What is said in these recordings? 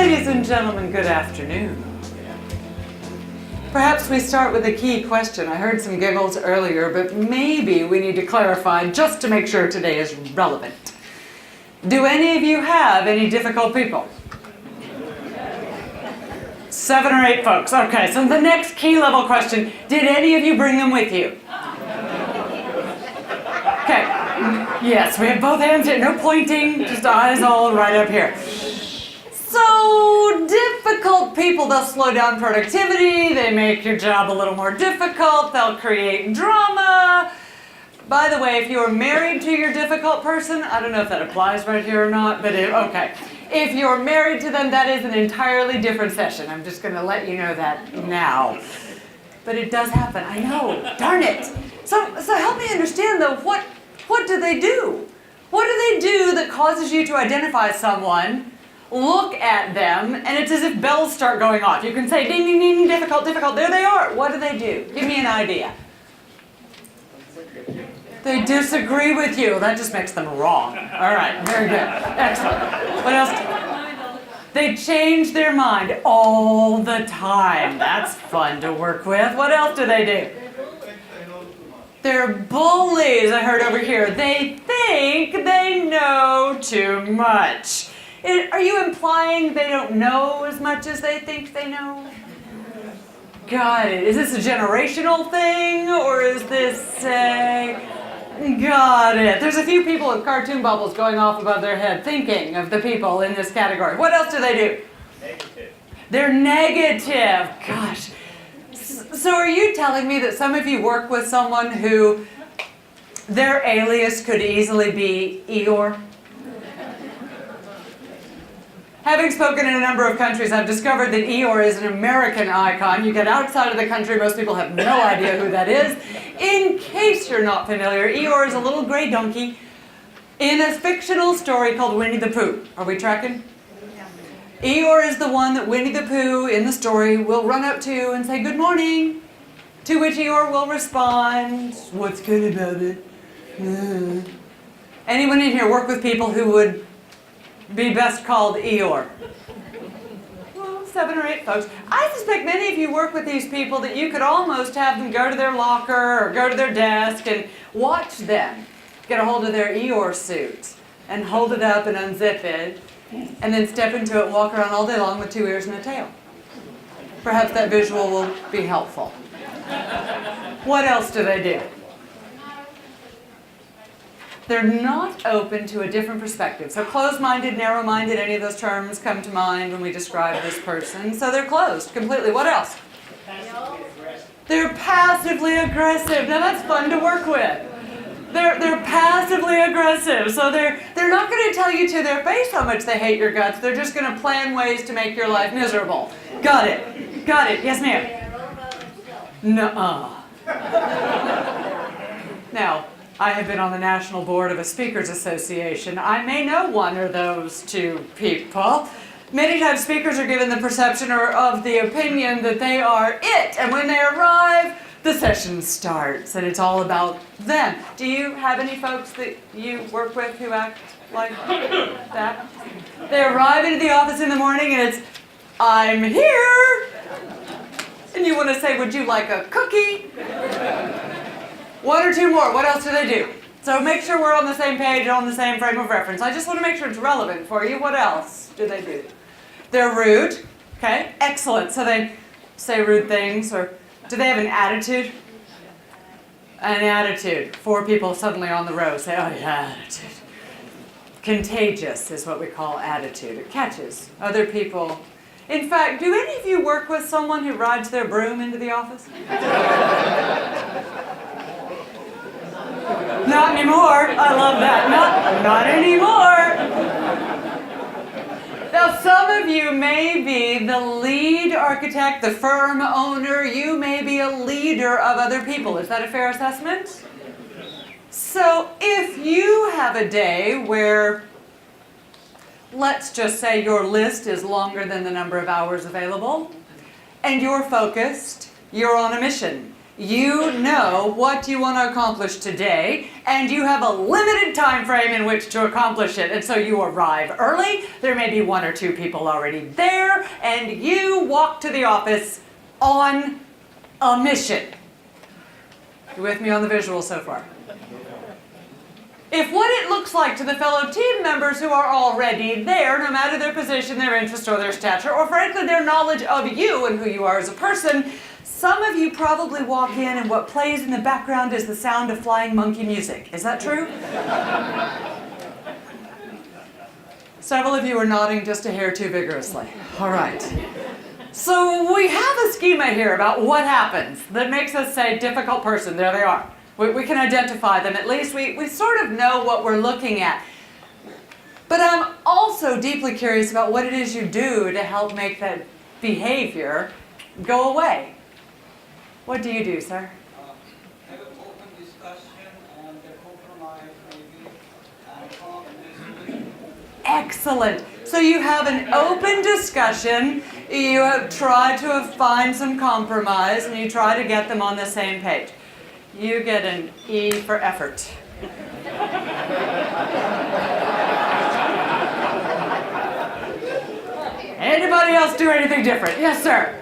Ladies and gentlemen, good afternoon. Perhaps we start with a key question. I heard some giggles earlier, but maybe we need to clarify just to make sure today is relevant. Do any of you have any difficult people? 7 or 8 folks. Okay, so the next key level question, did any of you bring them with you? Okay, yes, we have both hands here, no pointing, just eyes all right up here. So, difficult people, they'll slow down productivity, they make your job a little more difficult, they'll create drama. By the way, if you're married to your difficult person, I don't know if that applies right here or not, but okay. If you're married to them, that is an entirely different session. I'm just going to let you know that now. But it does happen, I know, darn it. So help me understand though, what do they do? What do they do that causes you to identify someone, look at them, and it's as if bells start going off. You can say, ding, ding, ding, difficult, difficult, there they are. What do they do? Give me an idea. They disagree with you. That just makes them wrong. All right, very good. Excellent. What else? They change their mind all the time. That's fun to work with. What else do they do? They're bullies, I heard over here. They think they know too much. Are you implying they don't know as much as they think they know? Got it. Is this a generational thing, or is this a... Got it. There's a few people with cartoon bubbles going off above their head thinking of the people in this category. What else do they do? Negative. They're negative. Gosh. So are you telling me that some of you work with someone who their alias could easily be Eeyore? Having spoken in a number of countries, I've discovered that Eeyore is an American icon. You get outside of the country, most people have no idea who that is. In case you're not familiar, Eeyore is a little gray donkey in a fictional story called Winnie the Pooh. Are we tracking? Eeyore is the one that Winnie the Pooh in the story will run up to and say, "Good morning," to which Eeyore will respond, "What's good about it?" Anyone in here work with people who would be best called Eeyore? Well, 7 or 8 folks. I suspect many of you work with these people that you could almost have them go to their locker or go to their desk and watch them get a hold of their Eeyore suit and hold it up and unzip it and then step into it and walk around all day long with 2 ears and a tail. Perhaps that visual will be helpful. What else do they do? They're not open to a different perspective. So closed-minded, narrow-minded, any of those terms come to mind when we describe this person. So they're closed completely. What else? They're passively aggressive. Now that's fun to work with. They're passively aggressive. So they're not going to tell you to their face how much they hate your guts. They're just going to plan ways to make your life miserable. Got it. Got it. Yes, ma'am. Nuh-uh. Now, I have been on the National Board of a Speakers Association. I may know one or those 2 people. Many times speakers are given the perception or of the opinion that they are it. And when they arrive, the session starts and it's all about them. Do you have any folks that you work with who act like that? They arrive into the office in the morning and it's, "I'm here." And you want to say, "Would you like a cookie?" 1 or 2 more. What else do they do? So make sure we're on the same page, on the same frame of reference. I just want to make sure it's relevant for you. What else do they do? They're rude. Okay, excellent. So they say rude things, or do they have an attitude? An attitude. 4 people suddenly on the row say, "Oh yeah, attitude." Contagious is what we call attitude. It catches other people. In fact, do any of you work with someone who rides their broom into the office? Not anymore. I love that. Not anymore. Now, some of you may be the lead architect, the firm owner. You may be a leader of other people. Is that a fair assessment? So if you have a day where, let's just say your list is longer than the number of hours available, and you're focused, you're on a mission, You know what you want to accomplish today, and you have a limited time frame in which to accomplish it. And so you arrive early, there may be 1 or 2 people already there, and you walk to the office on a mission. You with me on the visual so far? If what it looks like to the fellow team members who are already there, no matter their position, their interest, or their stature, or frankly their knowledge of you and who you are as a person, some of you probably walk in and what plays in the background is the sound of flying monkey music. Is that true? Several of you are nodding just a hair too vigorously. All right. So we have a schema here about what happens that makes us say difficult person. There they are. We can identify them. At least we sort of know what we're looking at. But I'm also deeply curious about what it is you do to help make that behavior go away. What do you do, sir? Have an open discussion and compromise maybe and come up with a solution. Excellent. So you have an open discussion, you have tried to find some compromise, and you try to get them on the same page. You get an E for effort. Anybody else do anything different? Yes, sir.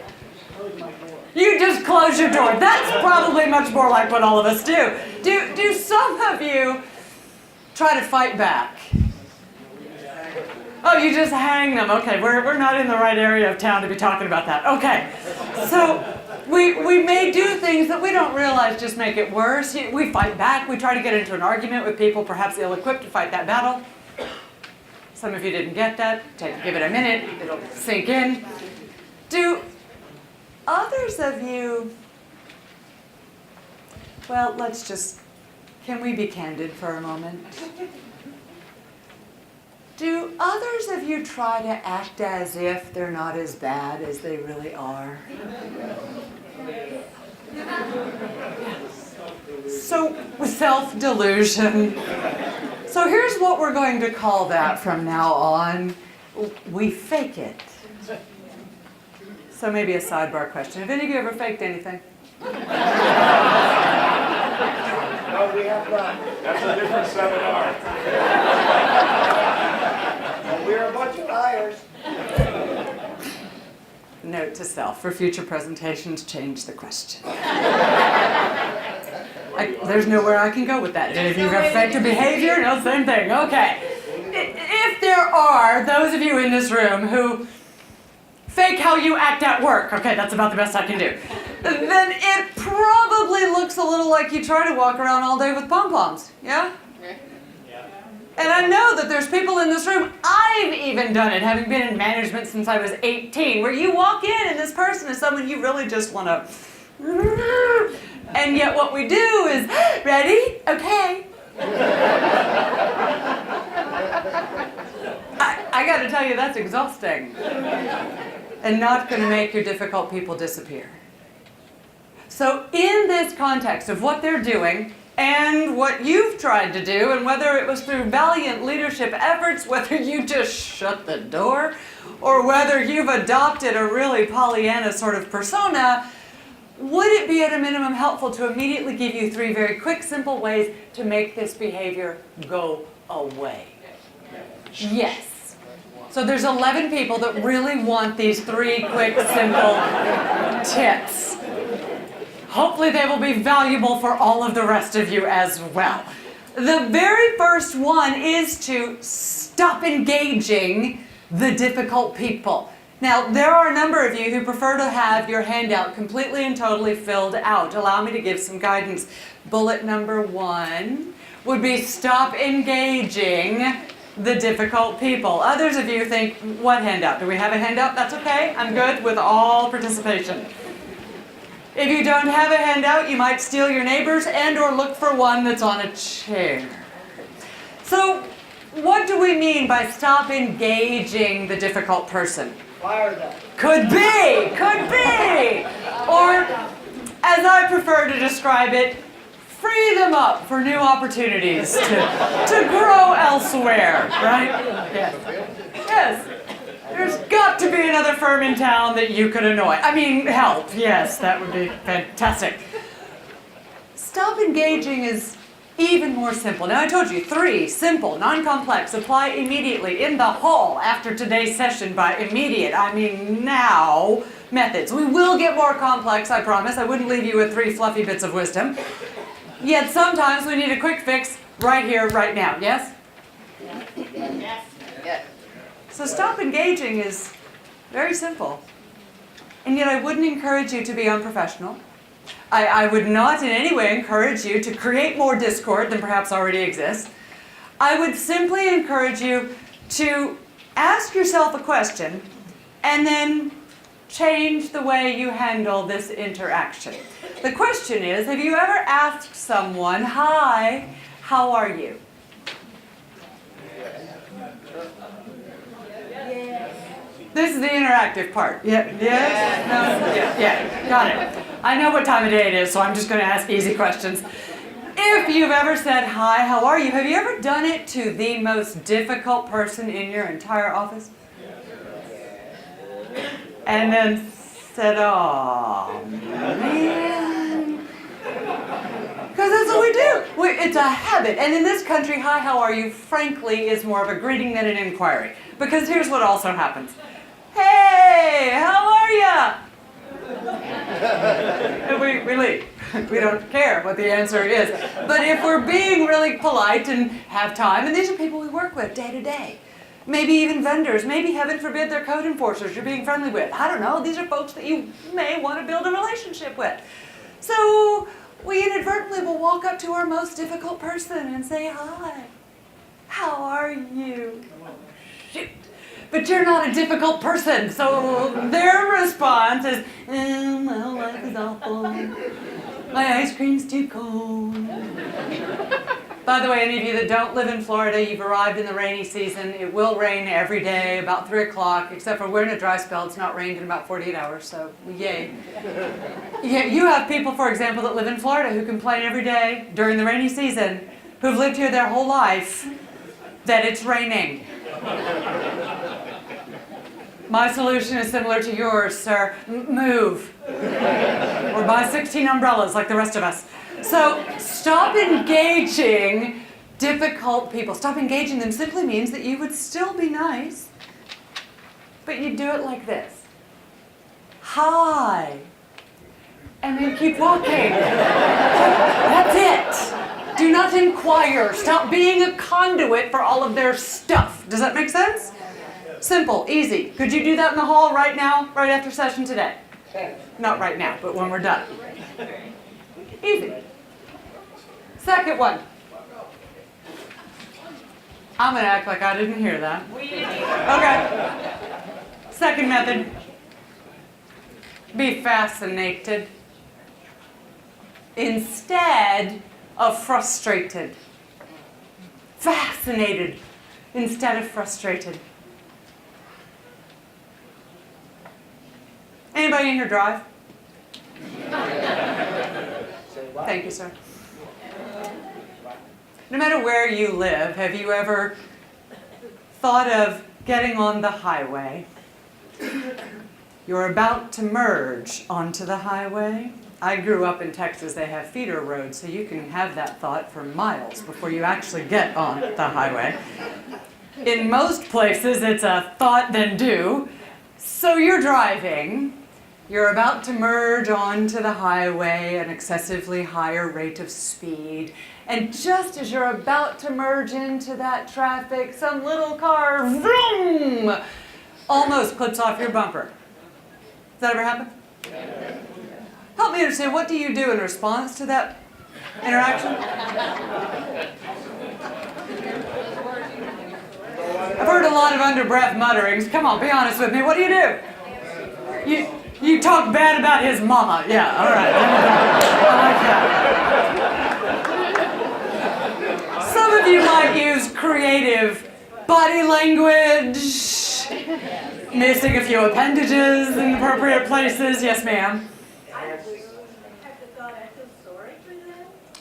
You just close your door. That's probably much more like what all of us do. Do some of you try to fight back? Oh, you just hang them. Okay, we're not in the right area of town to be talking about that. Okay, so we may do things that we don't realize just make it worse. We fight back. We try to get into an argument with people perhaps ill-equipped to fight that battle. Some of you didn't get that. Give it a minute. It'll sink in. Do others of you, well, can we be candid for a moment? Do others of you try to act as if they're not as bad as they really are? So, self-delusion. So here's what we're going to call that from now on. We fake it. So maybe a sidebar question. Have any of you ever faked anything? No, we have not. That's a different seminar. We're a bunch of liars. Note to self, for future presentations, change the question. There's nowhere I can go with that. If you've ever faked a behavior, no, same thing. Okay. If there are those of you in this room who fake how you act at work, okay, that's about the best I can do, then it probably looks a little like you try to walk around all day with pom-poms, yeah? And I know that there's people in this room, I've even done it, having been in management since I was 18, where you walk in and this person is someone you really just want to, and yet what we do is, ready? Okay. I got to tell you, that's exhausting and not going to make your difficult people disappear. So in this context of what they're doing and what you've tried to do, and whether it was through valiant leadership efforts, whether you just shut the door, or whether you've adopted a really Pollyanna sort of persona, would it be at a minimum helpful to immediately give you 3 very quick, simple ways to make this behavior go away? Yes. So there's 11 people that really want these 3 quick, simple tips. Hopefully they will be valuable for all of the rest of you as well. The very first one is to stop engaging the difficult people. Now, there are a number of you who prefer to have your handout completely and totally filled out. Allow me to give some guidance. Bullet number 1 would be stop engaging the difficult people. Others of you think, what handout? Do we have a handout? That's okay. I'm good with all participation. If you don't have a handout, you might steal your neighbor's and or look for one that's on a chair. So, what do we mean by stop engaging the difficult person? Fire them. Could be, could be. Or, as I prefer to describe it, free them up for new opportunities to grow elsewhere, right? Yes. Yes. There's got to be another firm in town that you could annoy. I mean, help. Yes, that would be fantastic. Stop engaging is even more simple. Now I told you 3 simple, non-complex, apply immediately in the hall after today's session. By immediate, I mean now methods. We will get more complex, I promise. I wouldn't leave you with 3 fluffy bits of wisdom. Yet sometimes we need a quick fix right here, right now. Yes? Yes. So stop engaging is very simple. And yet I wouldn't encourage you to be unprofessional. I would not in any way encourage you to create more discord than perhaps already exists. I would simply encourage you to ask yourself a question and then change the way you handle this interaction. The question is, have you ever asked someone, "Hi, how are you?" This is the interactive part. Yeah, yes? No? Yeah, got it. I know what time of day it is, so I'm just going to ask easy questions. If you've ever said, "Hi, how are you?" have you ever done it to the most difficult person in your entire office? And then said, "Oh, man." Because that's what we do. It's a habit. And in this country, "Hi, how are you?" frankly is more of a greeting than an inquiry. Because here's what also happens. "Hey, how are ya?" And we leave. We don't care what the answer is. But if we're being really polite and have time, and these are people we work with day to day, maybe even vendors, maybe, heaven forbid, they're code enforcers you're being friendly with. I don't know. These are folks that you may want to build a relationship with. So we inadvertently will walk up to our most difficult person and say, "Hi, how are you?" Shoot. But you're not a difficult person, so their response is, "Well, life is awful. My ice cream's too cold." By the way, any of you that don't live in Florida, you've arrived in the rainy season. It will rain every day about 3 o'clock, except for we're in a dry spell. It's not rained in about 48 hours, so yay. Yeah, you have people, for example, that live in Florida who complain every day during the rainy season, who've lived here their whole life, that it's raining. My solution is similar to yours, sir. Move. Or buy 16 umbrellas like the rest of us. So stop engaging difficult people. Stop engaging them simply means that you would still be nice, but you do it like this. "Hi." And then keep walking. That's it. Do not inquire. Stop being a conduit for all of their stuff. Does that make sense? Simple, easy. Could you do that in the hall right now, right after session today? Not right now, but when we're done. Easy. Second one. I'm going to act like I didn't hear that. Okay. Second method. Be fascinated instead of frustrated. Fascinated instead of frustrated. Anybody in here drive? Thank you, sir. No matter where you live, have you ever thought of getting on the highway? You're about to merge onto the highway. I grew up in Texas. They have feeder roads, so you can have that thought for miles before you actually get on the highway. In most places, it's a thought then do. So you're driving. You're about to merge onto the highway at an excessively higher rate of speed. And just as you're about to merge into that traffic, some little car, vroom, almost clips off your bumper. Does that ever happen? Help me understand, what do you do in response to that interaction? I've heard a lot of under-breath mutterings. Come on, be honest with me. What do? You talk bad about his mama. Yeah, all right. I like that. Some of you might use creative body language, missing a few appendages in appropriate places. Yes, ma'am.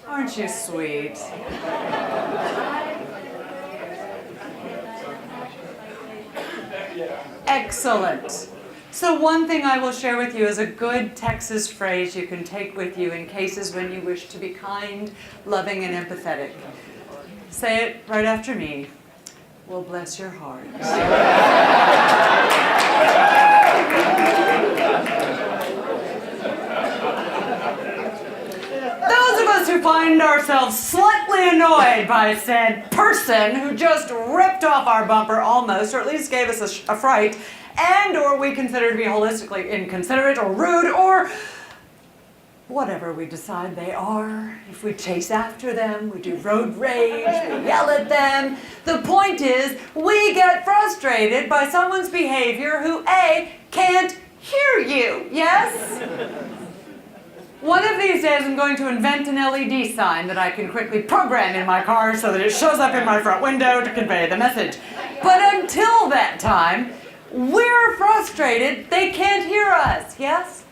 Aren't you sweet? Excellent. So one thing I will share with you is a good Texas phrase you can take with you in cases when you wish to be kind, loving, and empathetic. Say it right after me. Well, bless your heart. Those of us who find ourselves slightly annoyed by said person who just ripped off our bumper almost, or at least gave us a fright, and or we consider to be holistically inconsiderate or rude or whatever we decide they are. If we chase after them, we do road rage, we yell at them. The point is, we get frustrated by someone's behavior who A, can't hear you, yes? One of these days I'm going to invent an LED sign that I can quickly program in my car so that it shows up in my front window to convey the message. But until that time, we're frustrated, they can't hear us, yes?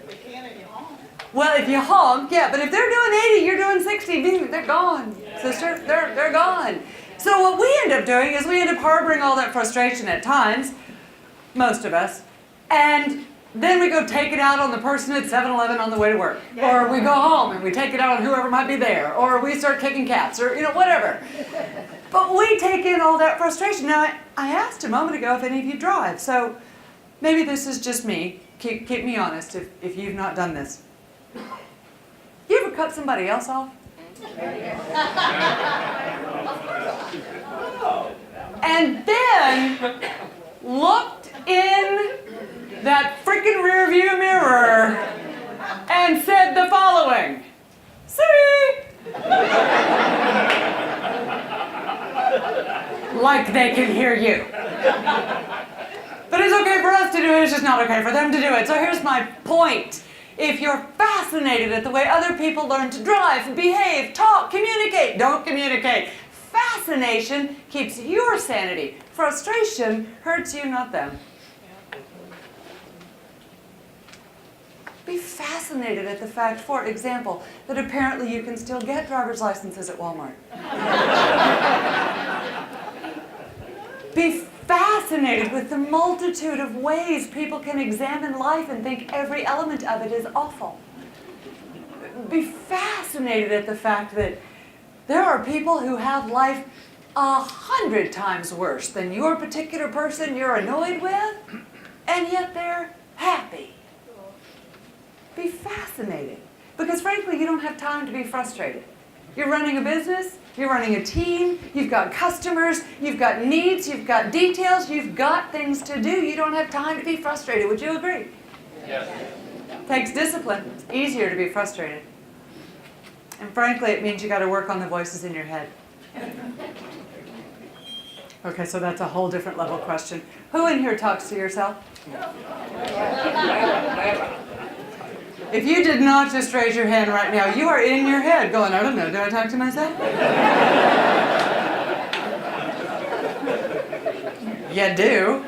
They can if you honk. Well, if you honk, yeah, but if they're doing 80, you're doing 60, they're gone, sister, they're gone. So what we end up doing is we end up harboring all that frustration at times, most of us, and then we go take it out on the person at 7-Eleven on the way to work. Or we go home and we take it out on whoever might be there. Or we start kicking cats, or whatever. But we take in all that frustration. Now, I asked a moment ago if any of you drive, so maybe this is just me. Keep me honest if you've not done this. You ever cut somebody else off? And then looked in that freaking rear view mirror and said the following. See? Like they can hear you. But it's okay for us to do it, it's just not okay for them to do it. So here's my point. If you're fascinated at the way other people learn to drive, behave, talk, communicate, don't communicate. Fascination keeps your sanity. Frustration hurts you, not them. Be fascinated at the fact, for example, that apparently you can still get driver's licenses at Walmart. Be fascinated with the multitude of ways people can examine life and think every element of it is awful. Be fascinated at the fact that there are people who have life 100 times worse than your particular person you're annoyed with, and yet they're happy. Be fascinated. Because frankly, you don't have time to be frustrated. You're running a business, you're running a team, you've got customers, you've got needs, you've got details, you've got things to do. You don't have time to be frustrated. Would you agree? Yes. Takes discipline. It's easier to be frustrated. And frankly, it means you got to work on the voices in your head. Okay, so that's a whole different level question. Who in here talks to yourself? If you did not just raise your hand right now, you are in your head going, I don't know, do I talk to myself? You do.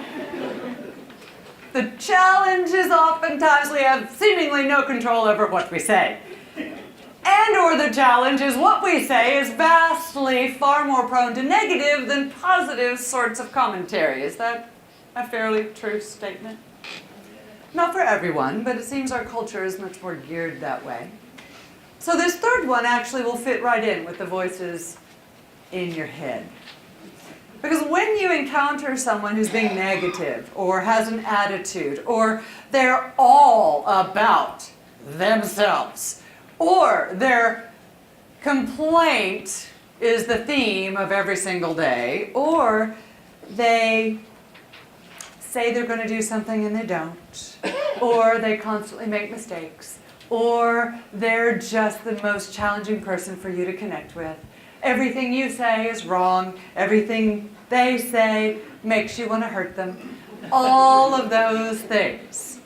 The challenge is oftentimes we have seemingly no control over what we say. And or the challenge is what we say is vastly far more prone to negative than positive sorts of commentary. Is that a fairly true statement? Not for everyone, but it seems our culture is much more geared that way. So this third one actually will fit right in with the voices in your head. Because when you encounter someone who's being negative or has an attitude or they're all about themselves or their complaint is the theme of every single day, or they say they're going to do something and they don't, or they constantly make mistakes, or they're just the most challenging person for you to connect with. Everything you say is wrong. Everything they say makes you want to hurt them. All of those things.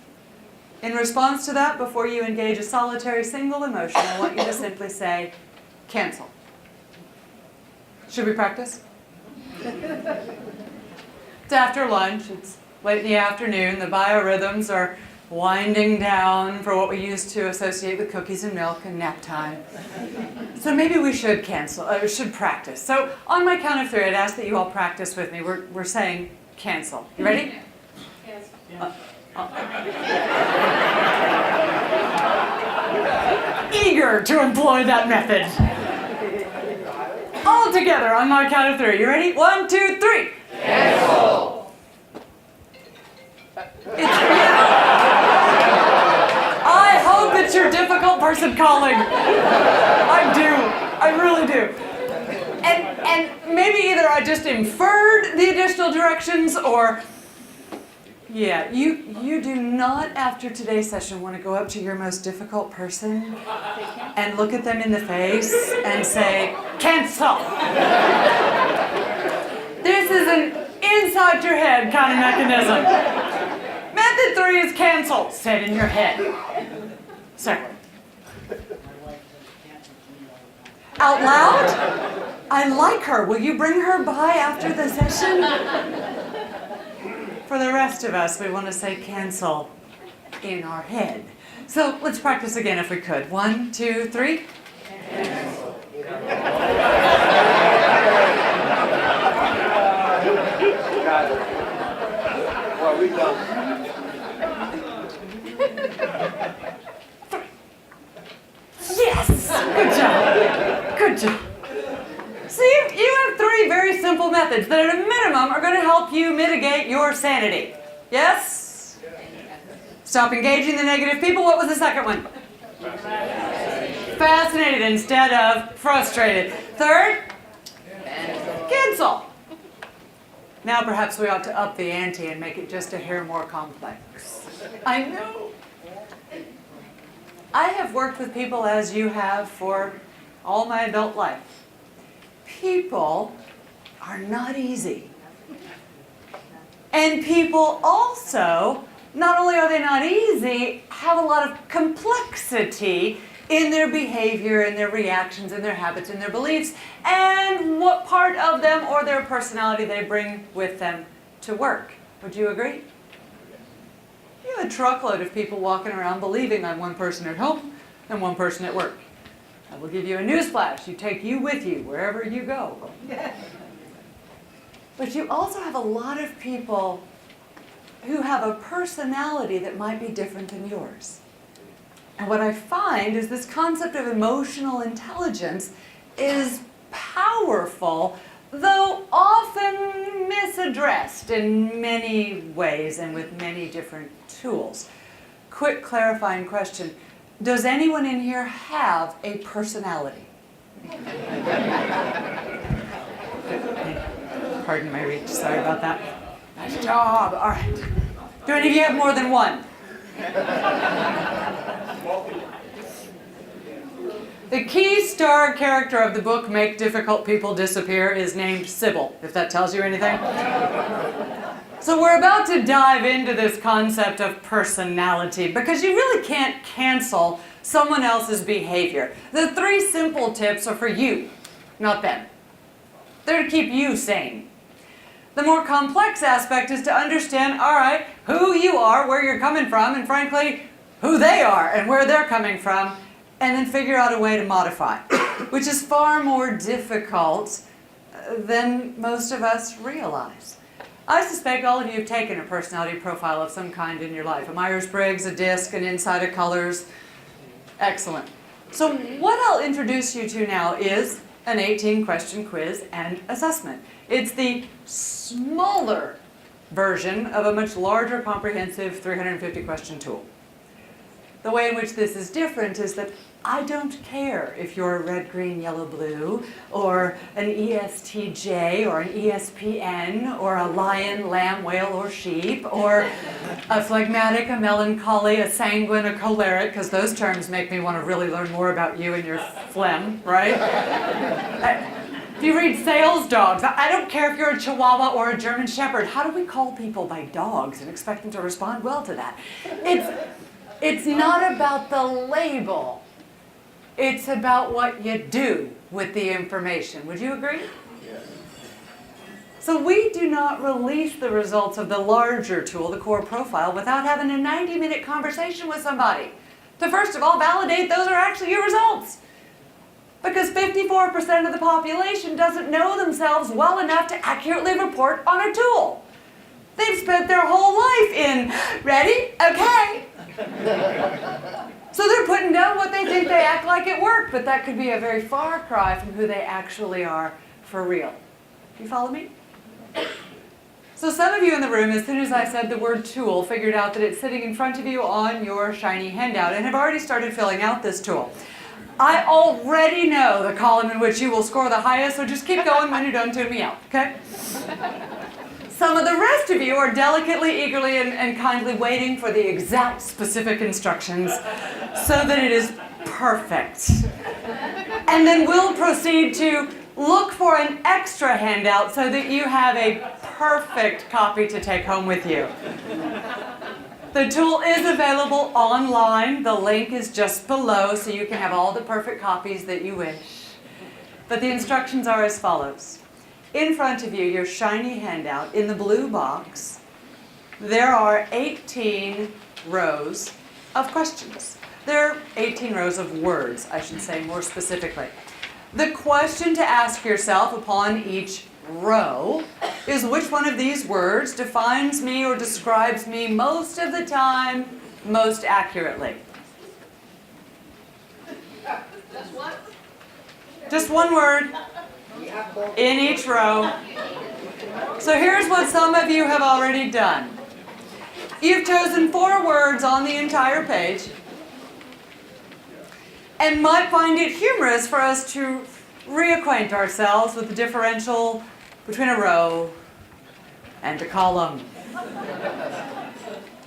In response to that, before you engage a solitary single emotion, I want you to simply say, cancel. Should we practice? It's after lunch. It's late in the afternoon. The biorhythms are winding down for what we used to associate with cookies and milk and nap time. So maybe we should should practice. So on my count of 3, I'd ask that you all practice with me. We're saying cancel. You ready? Yes. Eager to employ that method. All together on my count of 3. You ready? 1, 2, 3. Cancel. I hope it's your difficult person calling. I do. I really do. And maybe either I just inferred the additional directions or, yeah, you do not, after today's session, want to go up to your most difficult person and look at them in the face and say, cancel. This is an inside your head kind of mechanism. Method 3 is cancel, said in your head. So, out loud? I like her. Will you bring her by after the session? For the rest of us, we want to say cancel in our head. So let's practice again if we could. 1, 2, 3. Cancel. Well, we done. Yes! Good job. Good job. See, you have 3 very simple methods that at a minimum are going to help you mitigate your sanity. Yes? Stop engaging the negative people. What was the second one? Fascinated instead of frustrated. Third? Cancel. Now perhaps we ought to up the ante and make it just a hair more complex. I know. I have worked with people as you have for all my adult life. People are not easy. And people also, not only are they not easy, have a lot of complexity in their behavior, in their reactions, in their habits, in their beliefs, and what part of them or their personality they bring with them to work. Would you agree? You have a truckload of people walking around believing I'm one person at home and one person at work. I will give you a newsflash. You take you with you wherever you go. But you also have a lot of people who have a personality that might be different than yours. And what I find is this concept of emotional intelligence is powerful, though often misaddressed in many ways and with many different tools. Quick clarifying question. Does anyone in here have a personality? Pardon my reach, sorry about that. Nice job, all right. Do any of you have more than one? The key star character of the book Make Difficult People Disappear is named Sybil, if that tells you anything. So we're about to dive into this concept of personality because you really can't cancel someone else's behavior. The 3 simple tips are for you, not them. They're to keep you sane. The more complex aspect is to understand, all right, who you are, where you're coming from, and frankly, who they are and where they're coming from, and then figure out a way to modify, which is far more difficult than most of us realize. I suspect all of you have taken a personality profile of some kind in your life. A Myers-Briggs, a DISC, an Inside of Colors. Excellent. So what I'll introduce you to now is an 18-question quiz and assessment. It's the smaller version of a much larger, comprehensive 350-question tool. The way in which this is different is that I don't care if you're a red, green, yellow, blue, or an ESTJ, or an ESPN, or a lion, lamb, whale, or sheep, or a phlegmatic, a melancholy, a sanguine, a choleric, because those terms make me want to really learn more about you and your phlegm, right? If you read Sales Dogs, I don't care if you're a Chihuahua or a German Shepherd. How do we call people by dogs and expect them to respond well to that? It's not about the label. It's about what you do with the information. Would you agree? Yes. So we do not release the results of the larger tool, the core profile, without having a 90-minute conversation with somebody to first of all validate those are actually your results. Because 54% of the population doesn't know themselves well enough to accurately report on a tool. They've spent their whole life in, ready? Okay. So they're putting down what they think they act like at work, but that could be a very far cry from who they actually are for real. You follow me? So some of you in the room, as soon as I said the word tool, figured out that it's sitting in front of you on your shiny handout and have already started filling out this tool. I already know the column in which you will score the highest, so just keep going. When you're done, tune me out, okay? Some of the rest of you are delicately, eagerly, and kindly waiting for the exact specific instructions so that it is perfect. And then we'll proceed to look for an extra handout so that you have a perfect copy to take home with you. The tool is available online. The link is just below so you can have all the perfect copies that you wish. But the instructions are as follows. In front of you, your shiny handout, in the blue box, there are 18 rows of questions. There are 18 rows of words, I should say more specifically. The question to ask yourself upon each row is which one of these words defines me or describes me most of the time, most accurately. Just one word in each row. So here's what some of you have already done. You've chosen 4 words on the entire page and might find it humorous for us to reacquaint ourselves with the differential between a row and a column.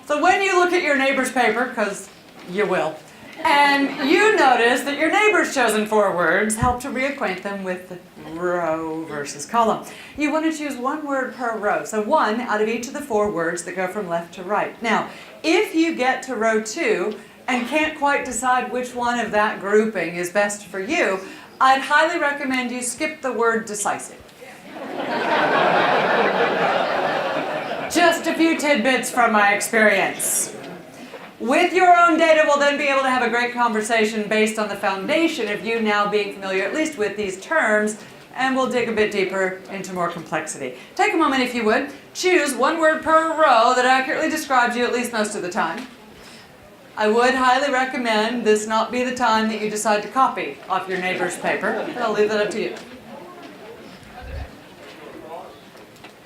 So when you look at your neighbor's paper, because you will, and you notice that your neighbor's chosen 4 words, help to reacquaint them with the row versus column. You want to choose 1 word per row, so 1 out of each of the 4 words that go from left to right. Now, if you get to row 2 and can't quite decide which one of that grouping is best for you, I'd highly recommend you skip the word decisive. Just a few tidbits from my experience. With your own data, we'll then be able to have a great conversation based on the foundation of you now being familiar at least with these terms, and we'll dig a bit deeper into more complexity. Take a moment, if you would. Choose 1 word per row that accurately describes you at least most of the time. I would highly recommend this not be the time that you decide to copy off your neighbor's paper, but I'll leave that up to you.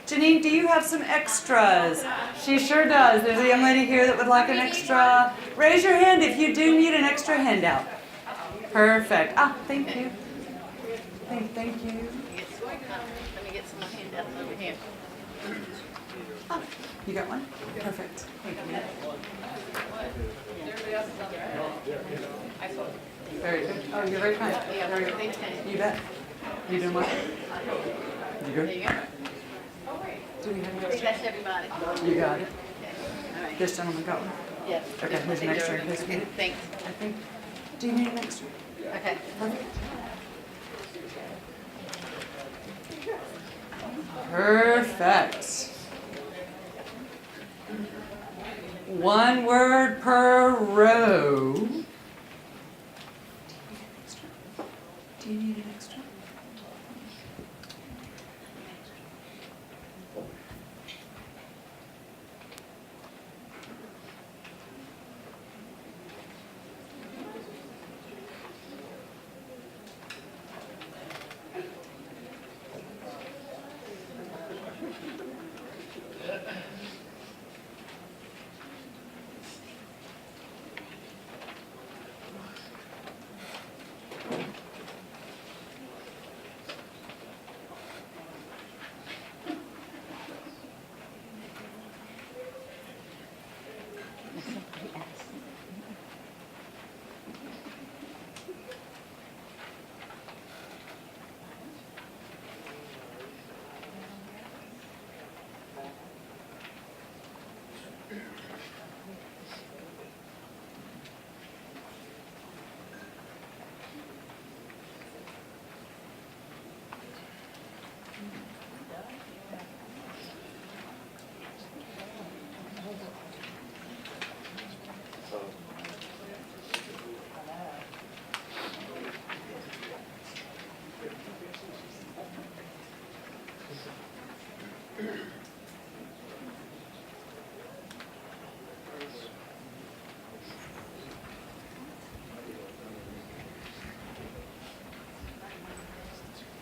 Janine, do you have some extras? She sure does. There's a young lady here that would like an extra. Raise your hand if you do need an extra handout. Perfect. Ah, thank you. Thank you. Let me get some handouts over here. Oh, you got one? Perfect. Thank you. Very good. Oh, you're very kind. Very good. You bet. You doing well? You There good? you go. Do we have I an think extra? that's everybody. You got it. All right. This gentleman got one. Yeah. Okay, here's an extra in case we Okay, need it. thanks. I think. Do you need an extra? Okay. Perfect. Perfect. 1 word per row. Do you need an extra?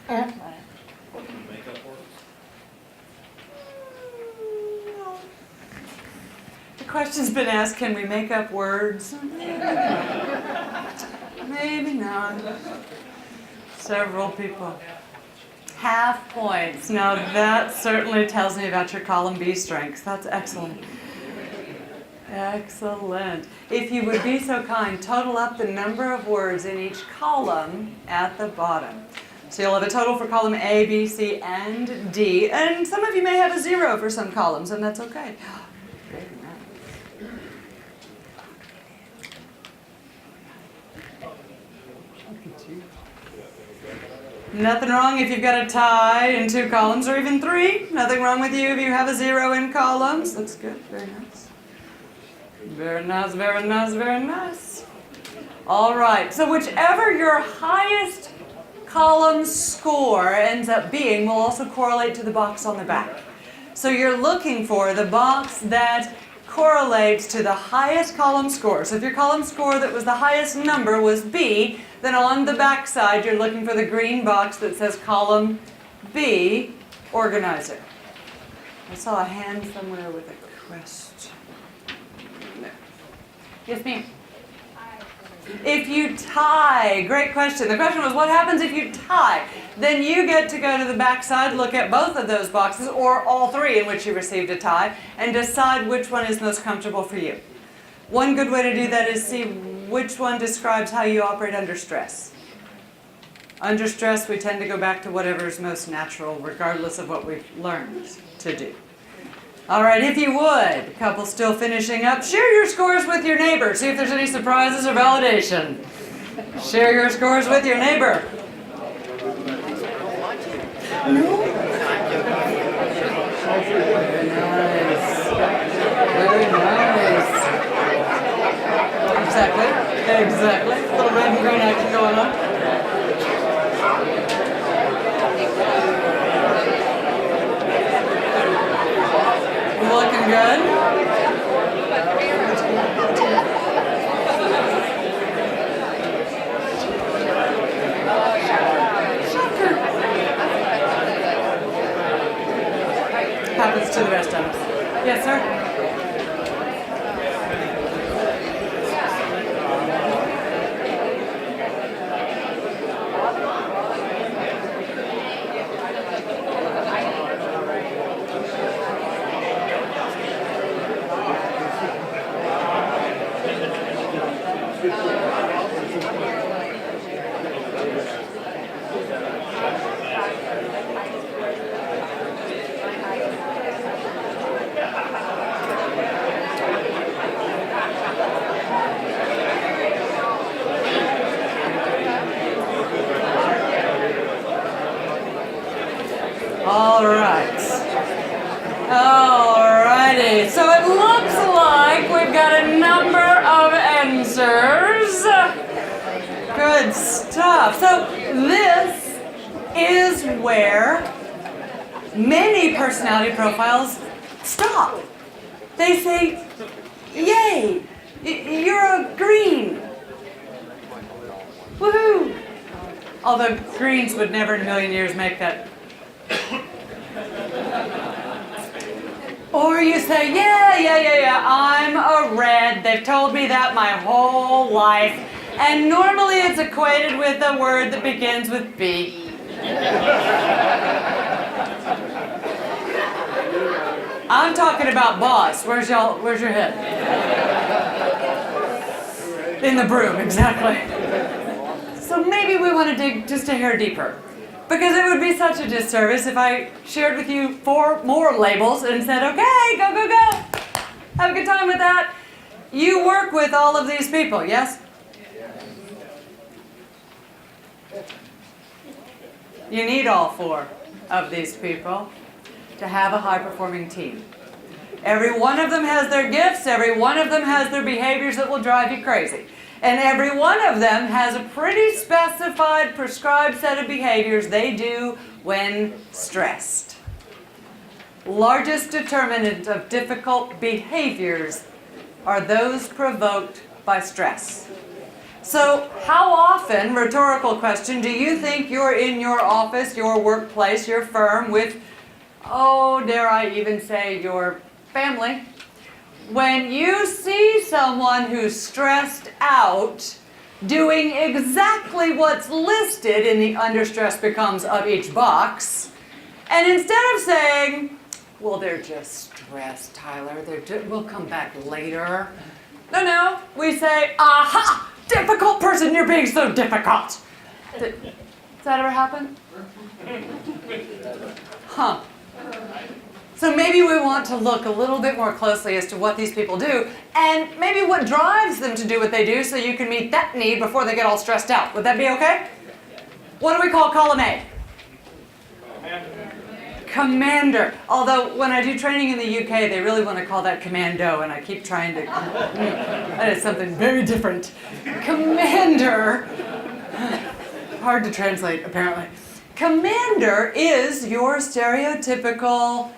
The question's been asked, can we make up words? Maybe not. Several people. Half points. Now that certainly tells me about your column B strengths. That's excellent. Excellent. If you would be so kind, total up the number of words in each column at the bottom. So you'll have a total for column A, B, C, and D. And some of you may have a 0 for some columns, and that's okay. Very nice. Nothing wrong if you've got a tie in 2 columns or even 3. Nothing wrong with you if you have a 0 in columns. Looks good. Very nice. Very nice, very nice, very nice. All right. So whichever your highest column score ends up being will also correlate to the box on the back. So you're looking for the box that correlates to the highest column score. So if your column score that was the highest number was B, then on the back side you're looking for the green box that says column B, organizer. I saw a hand somewhere with a question. There. Yes, ma'am. If you tie, great question. The question was, what happens if you tie? Then you get to go to the back side, look at both of those boxes, or all 3 in which you received a tie, and decide which one is most comfortable for you. One good way to do that is see which one describes how you operate under stress. Under stress, we tend to go back to whatever is most natural, regardless of what we've learned to do. All right, if you would, couple still finishing up, share your scores with your neighbor. See if there's any surprises or validation. Share your scores with your neighbor. No? Very nice. Very nice. Exactly. A little red and green action going on. Looking good. Happens to the rest of us. Yes, sir? All right. Alrighty. So it looks like we've got a number of answers. Good stuff. So this is where many personality profiles stop. They say, yay, you're a green. Woohoo. Although greens would never in a million years make that. Or you say, yeah, I'm a red. They've told me that my whole life. And normally it's equated with a word that begins with B. I'm talking about boss. Where's your head? In the broom, exactly. So maybe we want to dig just a hair deeper. Because it would be such a disservice if I shared with you 4 more labels and said, okay, go. Have a good time with that. You work with all of these people, yes? You need all 4 of these people to have a high-performing team. Every one of them has their gifts. Every one of them has their behaviors that will drive you crazy. And every one of them has a pretty specified, prescribed set of behaviors they do when stressed. Largest determinant of difficult behaviors are those provoked by stress. So how often, rhetorical question, do you think you're in your office, your workplace, your firm with, oh, dare I even say, your family? When you see someone who's stressed out doing exactly what's listed in the under stress becomes of each box, and instead of saying, well, they're just stressed, Tyler, we'll come back later. No, we say, aha, difficult person, you're being so difficult. Does that ever happen? Huh. So maybe we want to look a little bit more closely as to what these people do, and maybe what drives them to do what they do, so you can meet that need before they get all stressed out. Would that be okay? What do we call column A? Commander. Although when I do training in the UK, they really want to call that commando, and I keep trying to, that is something very different. Commander, hard to translate apparently. Commander is your stereotypical,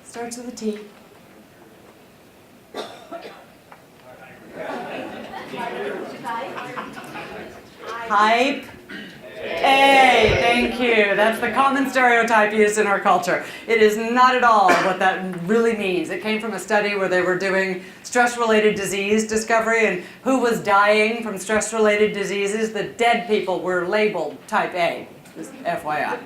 starts with a T. Type A, thank you. That's the common stereotype used in our culture. It is not at all what that really means. It came from a study where they were doing stress-related disease discovery, and who was dying from stress-related diseases. The dead people were labeled type A, just FYI.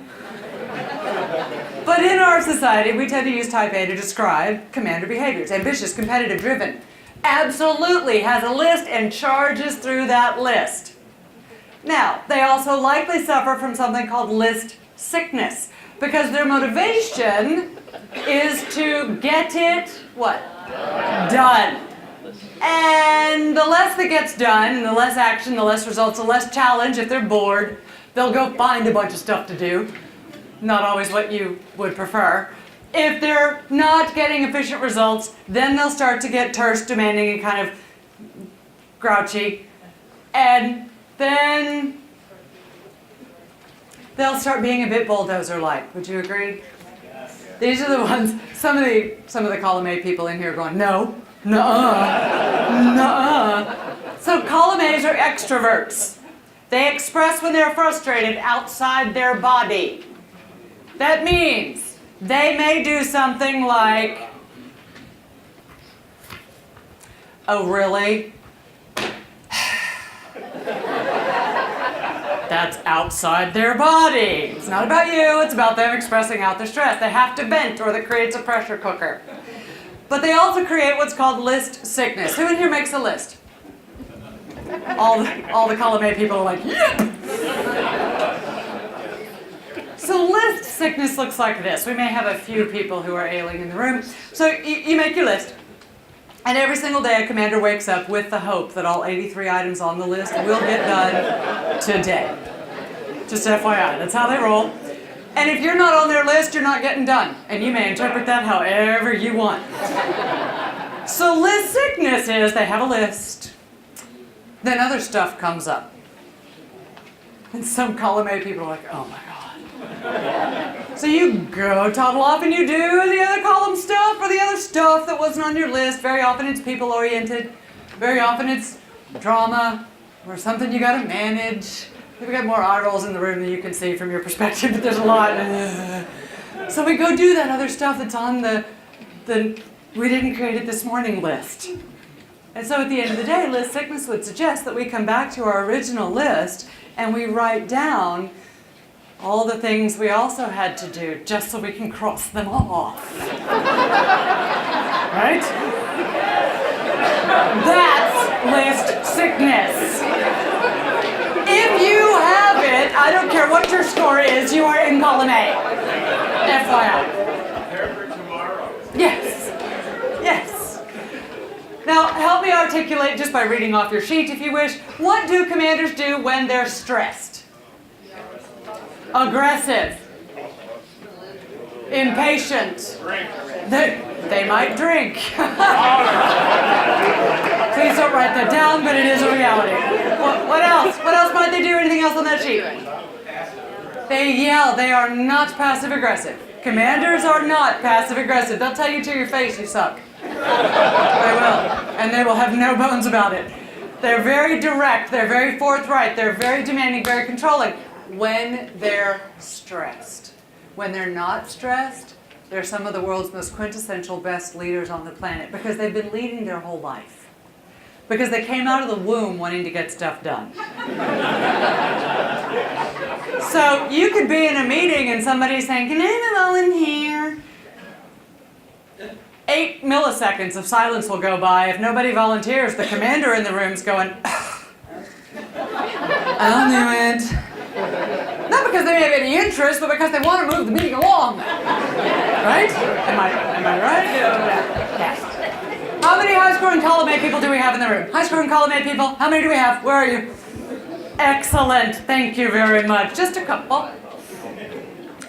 But in our society, we tend to use type A to describe commander behaviors. Ambitious, competitive, driven. Absolutely has a list and charges through that list. Now, they also likely suffer from something called list sickness, because their motivation is to get it, what? Done. And the less that gets done, and the less action, the less results, the less challenge. If they're bored, they'll go find a bunch of stuff to do. Not always what you would prefer. If they're not getting efficient results, then they'll start to get terse, demanding, and kind of grouchy. And then they'll start being a bit bulldozer-like. Would you agree? Yes. These are the ones, some of the column A people in here are going, no, nuh-uh, nuh-uh. So column A's are extroverts. They express when they're frustrated outside their body. That means they may do something like, oh, really? That's outside their body. It's not about you, it's about them expressing out their stress. They have to vent, or that creates a pressure cooker. But they also create what's called list sickness. Who in here makes a list? All the column A people are like, yeah! So list sickness looks like this. We may have a few people who are ailing in the room. So you make your list. And every single day a commander wakes up with the hope that all 83 items on the list will get done today. Just FYI, that's how they roll. And if you're not on their list, you're not getting done. And you may interpret that however you want. So list sickness is they have a list. Then other stuff comes up. And some column A people are like, oh my God. So you go toddle off and you do the other column stuff or the other stuff that wasn't on your list. Very often it's people-oriented. Very often it's drama or something you got to manage. We've got more eye rolls in the room than you can see from your perspective, but there's a lot. So we go do that other stuff that's on the we didn't create it this morning list. And so at the end of the day, list sickness would suggest that we come back to our original list and we write down all the things we also had to do just so we can cross them off. Right? That's list sickness. If you have it, I don't care what your score is, you are in column A. FYI. Prepare for tomorrow. Yes. Yes. Now, help me articulate just by reading off your sheet if you wish. What do commanders do when they're stressed? Aggressive. Impatient. They might drink. Please don't write that down, but it is a reality. What else? What else might they do? Anything else on that sheet? They yell. They are not passive-aggressive. Commanders are not passive-aggressive. They'll tell you to your face you suck. They will. And they will have no bones about it. They're very direct, they're very forthright, they're very demanding, very controlling when they're stressed. When they're not stressed, they're some of the world's most quintessential best leaders on the planet because they've been leading their whole life. Because they came out of the womb wanting to get stuff done. So you could be in a meeting and somebody's saying, "Can anyone volunteer?" 8 milliseconds of silence will go by. If nobody volunteers, the commander in the room's going, "I'll do it." Not because they have any interest, but because they want to move the meeting along. Right? Am I right? Yeah. How many high school and column A people do we have in the room? High school and column A people? How many do we have? Where are you? Excellent. Thank you very much. Just a couple.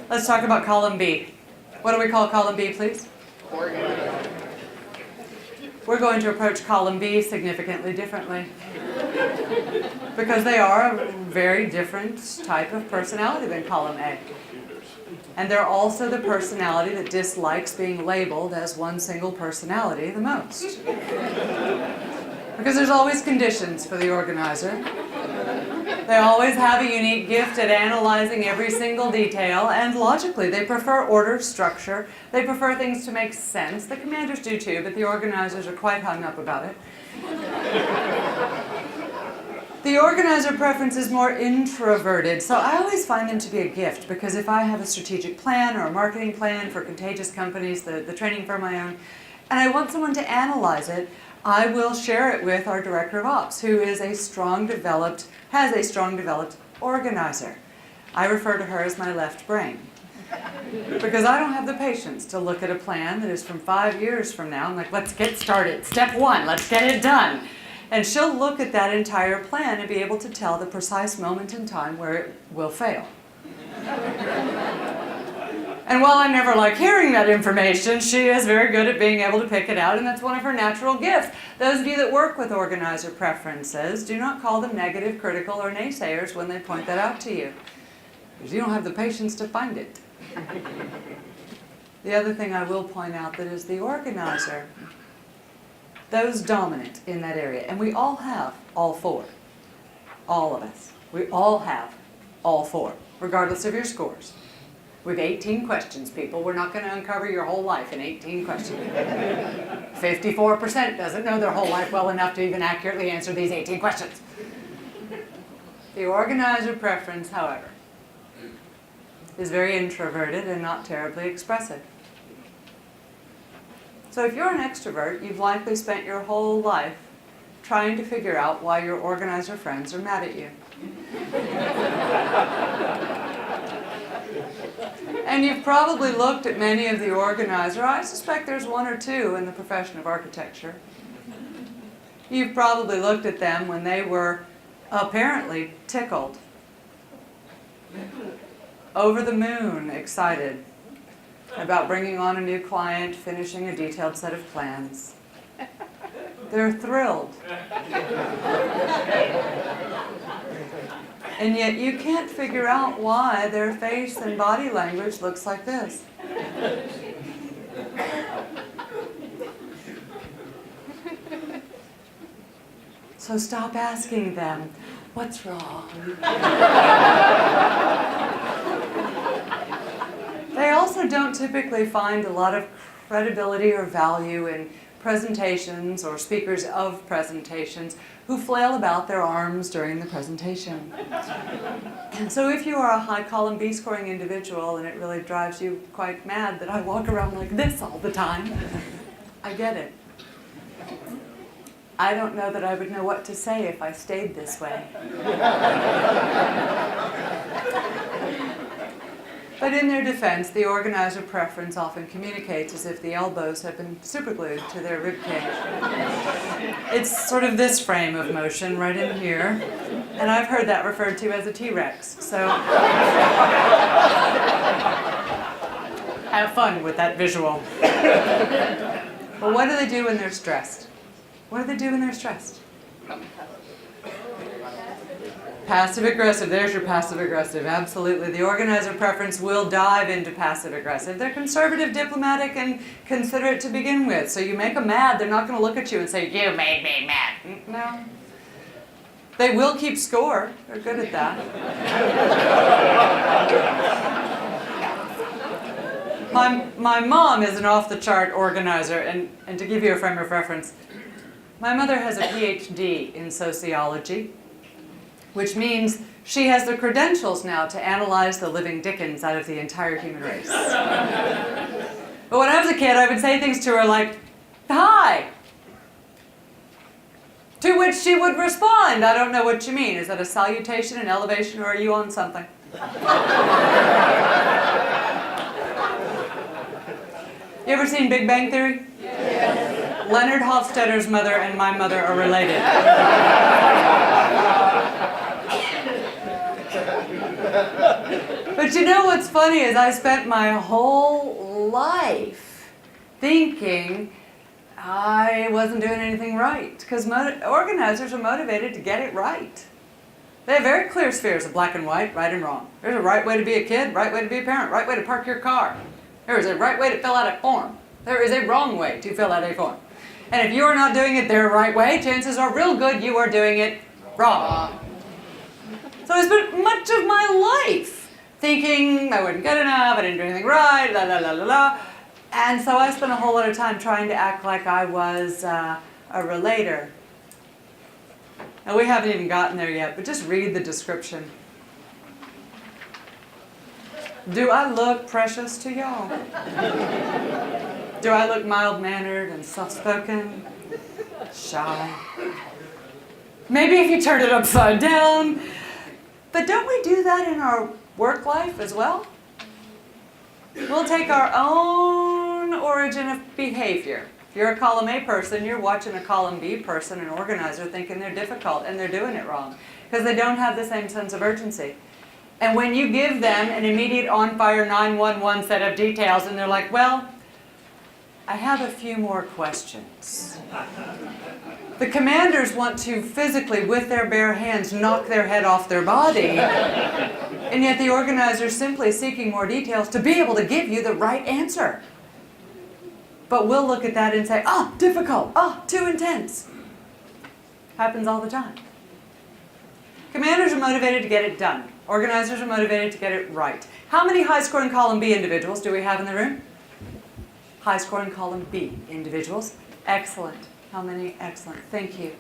Let's talk about column B. What do we call column B, please? We're going to approach column B significantly differently because they are a very different type of personality than column A. And they're also the personality that dislikes being labeled as one single personality the most. Because there's always conditions for the organizer. They always have a unique gift at analyzing every single detail, and logically, they prefer order, structure. They prefer things to make sense. The commanders do too, but the organizers are quite hung up about it. The organizer preference is more introverted, so I always find them to be a gift, because if I have a strategic plan or a marketing plan for Contagious Companies, the training firm I own, and I want someone to analyze it, I will share it with our director of ops, who is has a strong developed organizer. I refer to her as my left brain. Because I don't have the patience to look at a plan that is from 5 years from now. I'm like, let's get started. Step 1, let's get it done. And she'll look at that entire plan and be able to tell the precise moment in time where it will fail. And while I never like hearing that information, she is very good at being able to pick it out, and that's one of her natural gifts. Those of you that work with organizer preferences, do not call them negative, critical, or naysayers when they point that out to you, because you don't have the patience to find it. The other thing I will point out that is the organizer, those dominant in that area, and we all have all four, all of us. We all have all four, regardless of your scores. We have 18 questions, people. We're not going to uncover your whole life in 18 questions. 54% doesn't know their whole life well enough to even accurately answer these 18 questions. The organizer preference, however, is very introverted and not terribly expressive. So if you're an extrovert, you've likely spent your whole life trying to figure out why your organizer friends are mad at you. And you've probably looked at many of the organizer. I suspect there's one or two in the profession of architecture. You've probably looked at them when they were apparently tickled, over the moon excited about bringing on a new client, finishing a detailed set of plans. They're thrilled. And yet you can't figure out why their face and body language looks like this. So stop asking them, what's wrong? They also don't typically find a lot of credibility or value in presentations or speakers of presentations who flail about their arms during the presentation. So if you are a high column B scoring individual and it really drives you quite mad that I walk around like this all the time, I get it. I don't know that I would know what to say if I stayed this way. But in their defense, the organizer preference often communicates as if the elbows have been superglued to their ribcage. It's sort of this frame of motion right in here. And I've heard that referred to as a T-Rex. So have fun with that visual. But what do they do when they're stressed? What do they do when they're stressed? Passive-aggressive. There's your passive-aggressive. Absolutely. The organizer preference will dive into passive-aggressive. They're conservative, diplomatic, and considerate to begin with. So you make them mad, they're not going to look at you and say, you made me mad. No. They will keep score. They're good at that. My mom is an off-the-chart organizer, and to give you a frame of reference, my mother has a PhD in sociology, which means she has the credentials now to analyze the living dickens out of the entire human race. But when I was a kid, I would say things to her like, "Hi." To which she would respond, "I don't know what you mean. Is that a salutation, an elevation, or are you on something?" You ever seen Big Bang Theory? Yes. Leonard Hofstadter's mother and my mother are related. But you know what's funny is I spent my whole life thinking I wasn't doing anything right, because organizers are motivated to get it right. They have very clear spheres of black and white, right and wrong. There's a right way to be a kid, right way to be a parent, right way to park your car. There is a right way to fill out a form. There is a wrong way to fill out a form. And if you are not doing it their right way, chances are real good you are doing it wrong. So I spent much of my life thinking I wasn't good enough, I didn't do anything right, la la la la la. And so I spent a whole lot of time trying to act like I was a relator. Now we haven't even gotten there yet, but just read the description. Do I look precious to y'all? Do I look mild-mannered and soft-spoken? Shy? Maybe if you turn it upside down. But don't we do that in our work life as well? We'll take our own origin of behavior. If you're a column A person, you're watching a column B person, an organizer, thinking they're difficult and they're doing it wrong because they don't have the same sense of urgency. And when you give them an immediate on-fire 911 set of details and they're like, well, I have a few more questions. The commanders want to physically, with their bare hands, knock their head off their body. And yet the organizer's simply seeking more details to be able to give you the right answer. But we'll look at that and say, oh, difficult, oh, too intense. Happens all the time. Commanders are motivated to get it done. Organizers are motivated to get it right. How many high-scoring column B individuals do we have in the room? High-scoring column B individuals. Excellent. How many? Excellent. Thank you.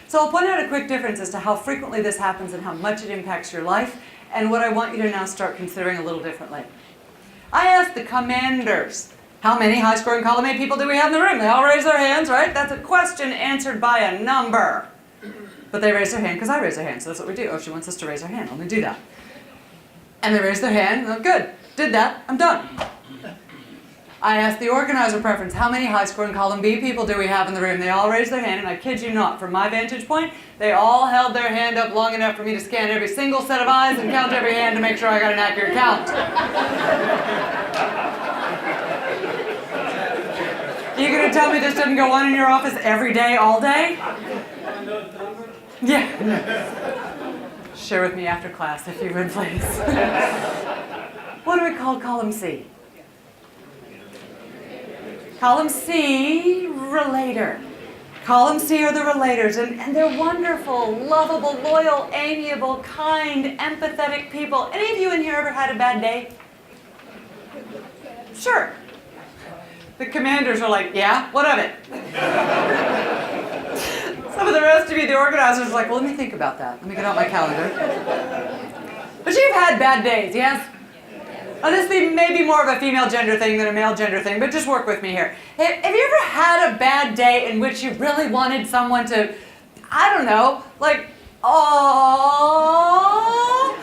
So I'll point out a quick difference as to how frequently this happens and how much it impacts your life, and what I want you to now start considering a little differently. I asked the commanders, how many high-scoring column A people do we have in the room? They all raise their hands, right? That's a question answered by a number. But they raise their hand because I raise their hand, so that's what we do. Oh, she wants us to raise our hand. Let me do that. And they raise their hand. Oh, good. Did that. I'm done. I asked the organizer preference, how many high-scoring column B people do we have in the room? They all raised their hand, and I kid you not, from my vantage point, they all held their hand up long enough for me to scan every single set of eyes and count every hand to make sure I got an accurate count. You gonna tell me this doesn't go on in your office every day, all day? Yeah. Share with me after class, if you would, please. What do we call column C? Column C, relator. Column C are the relators, and they're wonderful, lovable, loyal, amiable, kind, empathetic people. Any of you in here ever had a bad day? Sure. The commanders are like, yeah, what of it? Some of the rest of you, the organizers, are like, well, let me think about that. Let me get out my calendar. But you've had bad days, yes? Now, this may be more of a female gender thing than a male gender thing, but just work with me here. Have you ever had a bad day in which you really wanted someone to, I don't know, like, aww,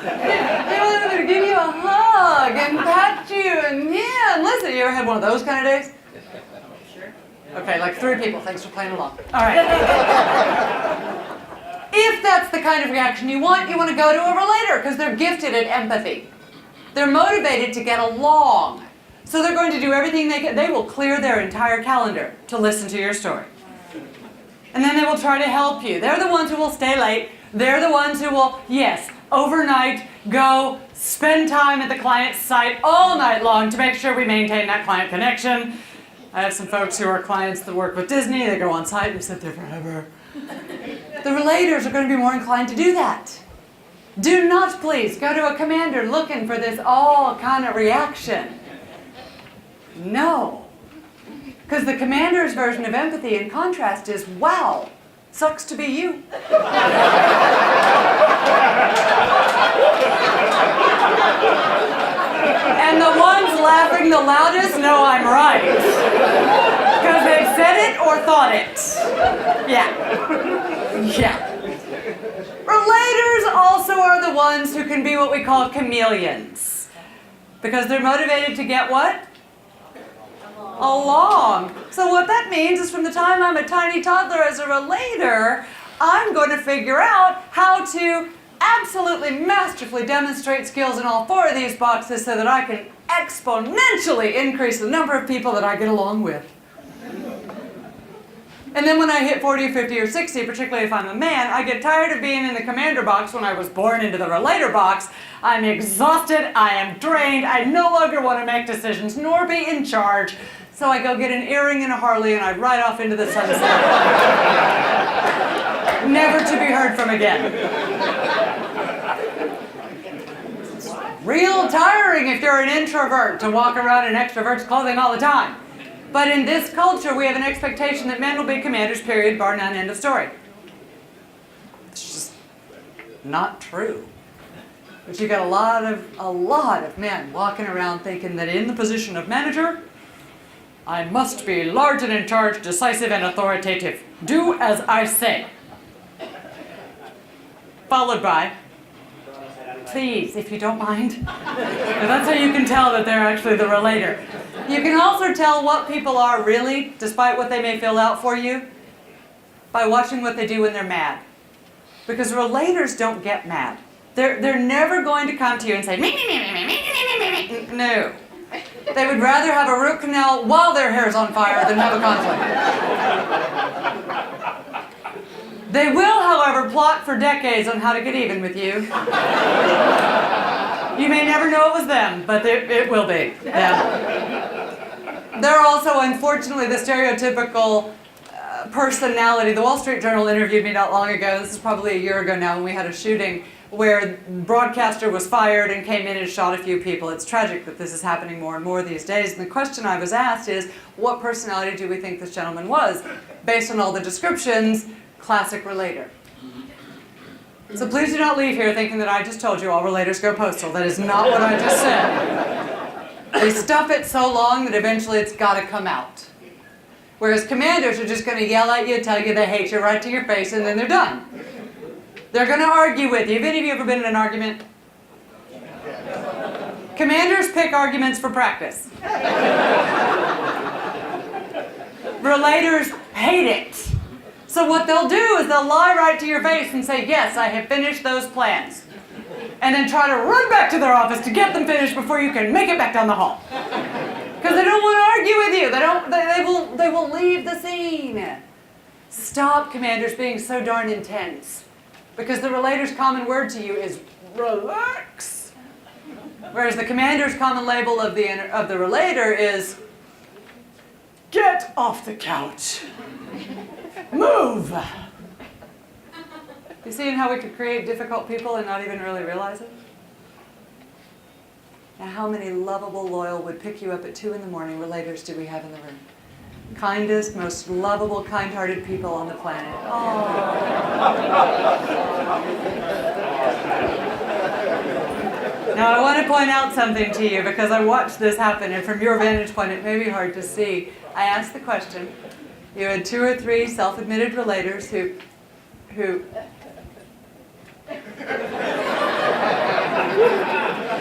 they wanted them to give you a hug and pat you and yeah, and listen, you ever had one of those kind of days? Sure. Okay, like 3 people, thanks for playing along. All right. If that's the kind of reaction you want to go to a relator because they're gifted at empathy. They're motivated to get along. So they're going to do everything they can. They will clear their entire calendar to listen to your story. And then they will try to help you. They're the ones who will stay late. They're the ones who will, yes, overnight, go spend time at the client's site all night long to make sure we maintain that client connection. I have some folks who are clients that work with Disney. They go on site and sit there forever. The relators are going to be more inclined to do that. Do not please go to a commander looking for this all kind of reaction. No. Because the commander's version of empathy, in contrast, is, wow, sucks to be you. And the ones laughing the loudest know I'm right. Because they've said it or thought it. Yeah. Yeah. Relators also are the ones who can be what we call chameleons. Because they're motivated to get what? Along. So what that means is from the time I'm a tiny toddler as a relator, I'm going to figure out how to absolutely masterfully demonstrate skills in all four of these boxes so that I can exponentially increase the number of people that I get along with. And then when I hit 40 or 50 or 60, particularly if I'm a man, I get tired of being in the commander box when I was born into the relator box. I'm exhausted, I am drained, I no longer want to make decisions nor be in charge. So I go get an earring and a Harley and I ride off into the sunset. Never to be heard from again. It's real tiring if you're an introvert to walk around in extrovert's clothing all the time. But in this culture, we have an expectation that men will be commanders, period, bar none, end of story. It's just not true. But you got a lot of men walking around thinking that in the position of manager, I must be large and in charge, decisive and authoritative. Do as I say. Followed by, please, if you don't mind. Now that's how you can tell that they're actually the relator. You can also tell what people are really, despite what they may fill out for you, by watching what they do when they're mad. Because relators don't get mad. They're never going to come to you and say, me, me, me, me, me, me, me, me, me. No. They would rather have a root canal while their hair's on fire than have a conflict. They will, however, plot for decades on how to get even with you. You may never know it was them, but it will be them. They're also, unfortunately, the stereotypical personality. The Wall Street Journal interviewed me not long ago. This is probably a year ago now when we had a shooting where the broadcaster was fired and came in and shot a few people. It's tragic that this is happening more and more these days. And the question I was asked is, what personality do we think this gentleman was? Based on all the descriptions, classic relator. So please do not leave here thinking that I just told you all relators go postal. That is not what I just said. They stuff it so long that eventually it's got to come out. Whereas commanders are just going to yell at you, tell you they hate you right to your face, and then they're done. They're going to argue with you. Have any of you ever been in an argument? Commanders pick arguments for practice. Relators hate it. So what they'll do is they'll lie right to your face and say, yes, I have finished those plans. And then try to run back to their office to get them finished before you can make it back down the hall. Because they don't want to argue with you. They will leave the scene. Stop, commanders, being so darn intense. Because the relator's common word to you is relax. Whereas the commander's common label of the relator is get off the couch. Move. You see how we could create difficult people and not even really realize it? Now, how many lovable, loyal, would pick you up at 2 in the morning relators do we have in the room? Kindest, most lovable, kind-hearted people on the planet. Oh. Now, I want to point out something to you because I watched this happen, and from your vantage point, it may be hard to see. I asked the question. You had 2 or 3 self-admitted relators who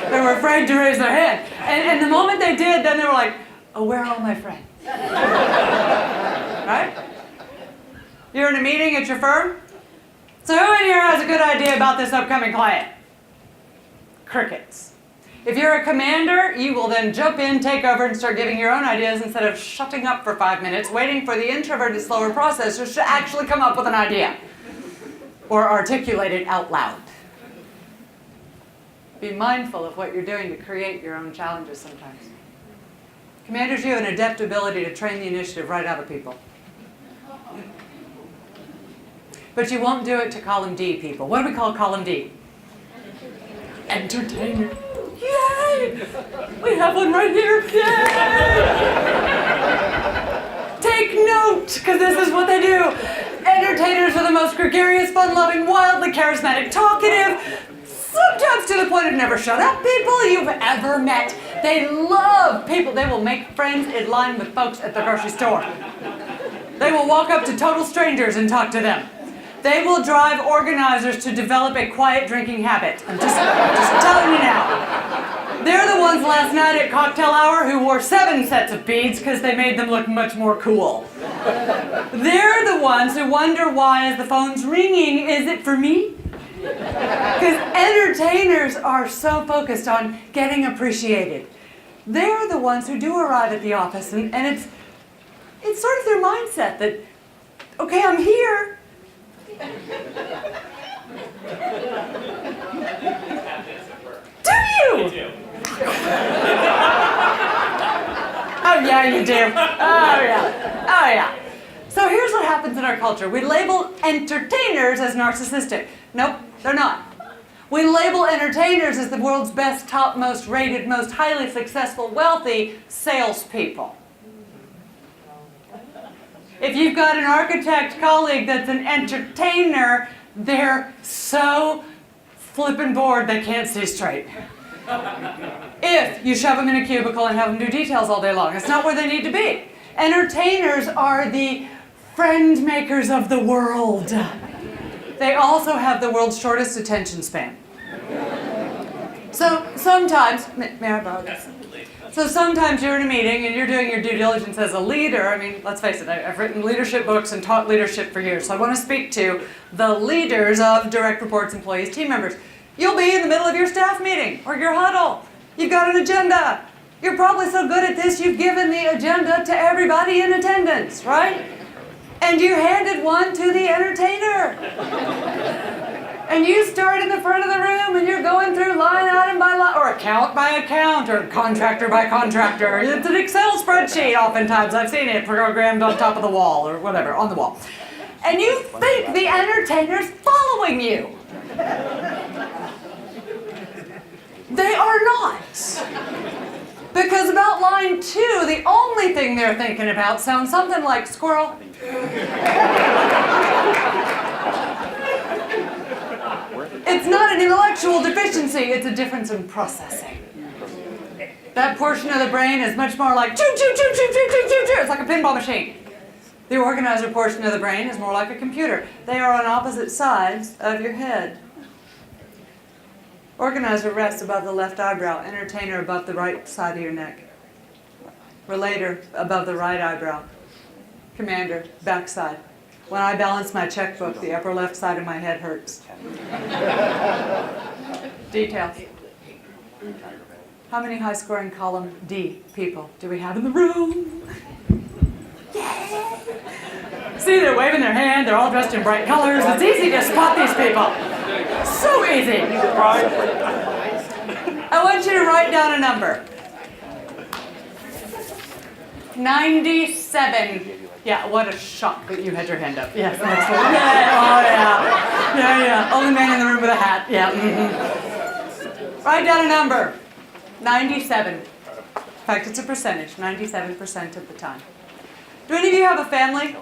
they were afraid to raise their hand. And the moment they did, then they were like, oh, where are all my friends? Right? You're in a meeting at your firm? So who in here has a good idea about this upcoming client? Crickets. If you're a commander, you will then jump in, take over, and start giving your own ideas instead of shutting up for 5 minutes, waiting for the introverted, slower processors to actually come up with an idea or articulate it out loud. Be mindful of what you're doing to create your own challenges sometimes. Commanders, you have an adept ability to train the initiative right out of people. but you won't do it to column D people. What do we call column D? Entertainer. Yay! We have one right here. Yay! Take note, because this is what they do. Entertainers are the most gregarious, fun-loving, wildly charismatic, talkative, sometimes to the point of never shut up people you've ever met. They love people. They will make friends in line with folks at the grocery store. They will walk up to total strangers and talk to them. They will drive organizers to develop a quiet drinking habit. I'm just telling you now. They're the ones last night at cocktail hour who wore 7 sets of beads because they made them look much more cool. They're the ones who wonder why, as the phone's ringing, is it for me? Because entertainers are so focused on getting appreciated. They're the ones who do arrive at the office, and it's sort of their mindset that, okay, I'm here. Do you? Oh yeah, you do. Oh yeah. So here's what happens in our culture. We label entertainers as narcissistic. Nope, they're not. We label entertainers as the world's best, top, most rated, most highly successful, wealthy salespeople. If you've got an architect colleague that's an entertainer, they're so flippin' bored they can't see straight. If you shove them in a cubicle and have them do details all day long, it's not where they need to be. Entertainers are the friend makers of the world. They also have the world's shortest attention span. So sometimes, may I borrow this? So sometimes you're in a meeting and you're doing your due diligence as a leader. I mean, let's face it, I've written leadership books and taught leadership for years. So I want to speak to the leaders of direct reports, employees, team members. You'll be in the middle of your staff meeting or your huddle. You've got an agenda. You're probably so good at this, you've given the agenda to everybody in attendance, right? And you handed one to the entertainer. And you start in the front of the room and you're going through line item by line, or account by account, or contractor by contractor. It's an Excel spreadsheet oftentimes. I've seen it programmed on top of the wall or whatever, on the wall. And you think the entertainer's following you. They are not. Because about line 2, the only thing they're thinking about sounds something like squirrel. It's not an intellectual deficiency, it's a difference in processing. That portion of the brain is much more like choo choo choo choo choo choo choo choo. It's like a pinball machine. The organizer portion of the brain is more like a computer. They are on opposite sides of your head. Organizer rests above the left eyebrow, entertainer above the right side of your neck. Relator above the right eyebrow. Commander, backside. When I balance my checkbook, the upper left side of my head hurts. Details. How many high-scoring column D people do we have in the room? Yeah! See, they're waving their hand, they're all dressed in bright colors. It's easy to spot these people. So easy. I want you to write down a number. 97. Yeah, what a shock that you had your hand up. Yes, excellent. Yeah. Only man in the room with a hat. Yeah. Mm-hmm. Write down a number. 97. In fact, it's a percentage. 97% of the time. Do any of you have a family?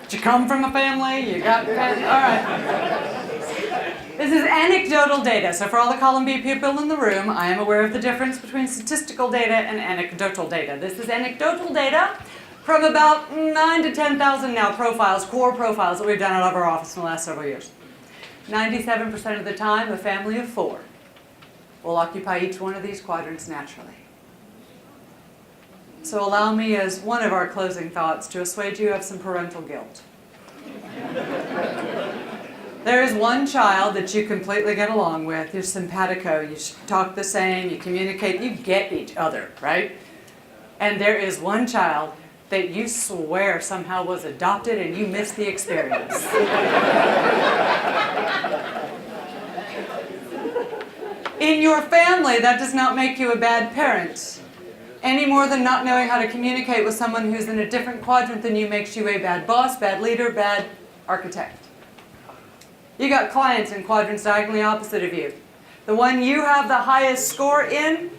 Did you come from a family? You got family? All right. This is anecdotal data. So for all the column B people in the room, I am aware of the difference between statistical data and anecdotal data. This is anecdotal data from about 9 to 10,000 now profiles, core profiles that we've done out of our office in the last several years. 97% of the time, a family of 4 will occupy each one of these quadrants naturally. So allow me, as one of our closing thoughts, to assuage you of some parental guilt. There is one child that you completely get along with. You're simpatico. You talk the same. You communicate. You get each other, right? And there is one child that you swear somehow was adopted and you miss the experience. In your family, that does not make you a bad parent. any more than not knowing how to communicate with someone who's in a different quadrant than you makes you a bad boss, bad leader, bad architect. You got clients in quadrants diagonally opposite of you. The one you have the highest score in